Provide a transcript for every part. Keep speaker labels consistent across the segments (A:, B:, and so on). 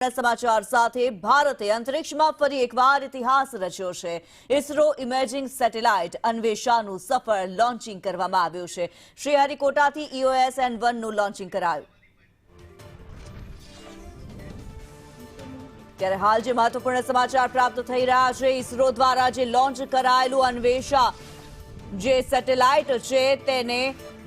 A: समाचार साथे भारते अंतरिक्षमां फरी एकवार इतिहास रच्यो छे। इसरो इमेजिंग सेटेलाइट अन्वेषाનું સફળ લોન્ચિંગ કરવામાં આવ્યું છે। શ્રીહરિકોટાથી EOS N1 નું લોન્ચિંગ કરાયું। ત્યારે હાલ જે મહત્વપૂર્ણ સમાચાર પ્રાપ્ત થઈ રહ્યા છે, ઇસરો દ્વારા જે લોન્ચ કરાયેલું અન્વેષા જે સેટેલાઇટ છે તેને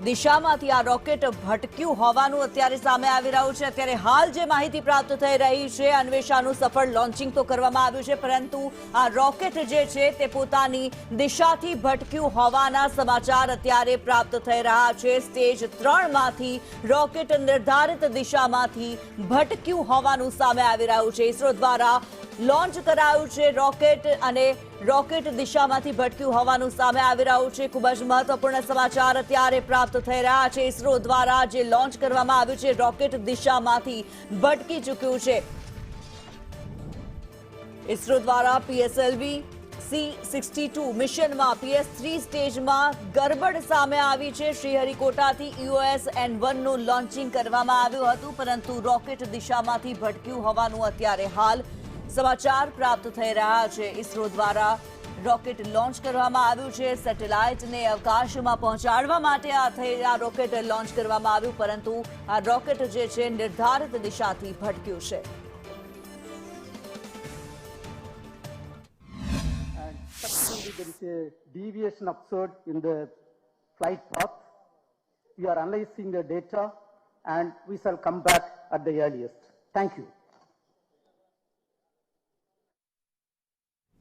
A: દિશામાંથી આ રોકેટ ભટક્યું હોવાનું અત્યારે સામે આવી રહ્યું છે। અત્યારે હાલ જે માહિતી પ્રાપ્ત થઈ રહી છે, અન્વેષાનું સફળ લોન્ચિંગ તો કરવામાં આવ્યું છે, પરંતુ આ રોકેટ જે છે તે પોતાની દિશાથી ભટક્યું હોવાના સમાચાર અત્યારે પ્રાપ્ત થઈ રહ્યા છે। સ્ટેજ 3 માંથી રોકેટ નિર્ધારિત દિશામાંથી ભટક્યું હોવાનું સામે આવી રહ્યું છે। ઇસરો દ્વારા લોન્ચ કરાયું છે રોકેટ અને રોકેટ દિશામાંથી ભટક્યું હોવાનું સામે આવી રહ્યું છે। ખૂબ જ મહત્વપૂર્ણ સમાચાર અત્યારે પ્રાપ્ત થઈ રહ્યા છે। ઇસરો દ્વારા જે લોન્ચ કરવામાં આવ્યું છે રોકેટ દિશામાંથી ભટકી ચૂક્યું છે। ઇસરો દ્વારા PSLV C-62 મિશનમાં PS3 સ્ટેજમાં ગરબડ સામે આવી છે। શ્રીહરિકોટાથી EOS N1 નું લોન્ચિંગ કરવામાં આવ્યું હતું, પરંતુ રોકેટ દિશામાંથી ભટક્યું હોવાનું અત્યારે હાલ સમાચાર પ્રાપ્ત થઈ રહ્યા છે। ઇસરો દ્વારા રોકેટ લોન્ચ કરવામાં આવ્યું છે। સેટેલાઇટને અવકાશમાં પહોંચાડવા માટે આ રોકેટ લોન્ચ કરવામાં આવ્યું, પરંતુ આ રોકેટ જે છે નિર્ધારિત દિશાથી ભટક્યું છે।
B: There is a deviation observed in the flight path. We are analyzing the data and we shall come back at the earliest. Thank you.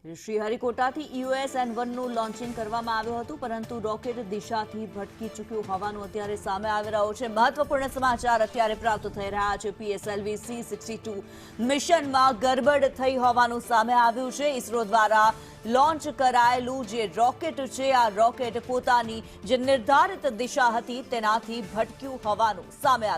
A: શ્રીહરિકોટાથી EOS N1 નું લોન્ચિંગ કરવામાં આવ્યું હતું, પરંતુ રોકેટ દિશાથી ભટકી ચૂક્યું હોવાનું અત્યારે સામે આવી રહ્યું છે। મહત્વપૂર્ણ સમાચાર અત્યારે પ્રાપ્ત થઈ રહ્યા છે। PSLV C-62 મિશનમાં ગરબડ થઈ હોવાનું સામે આવ્યું છે। ઇસરો દ્વારા લોન્ચ કરાયેલું જે રોકેટ છે, આ રોકેટ પોતાની જે નિર્ધારિત દિશા હતી તેનાથી ભટક્યું હોવાનું સામે આવ્યું।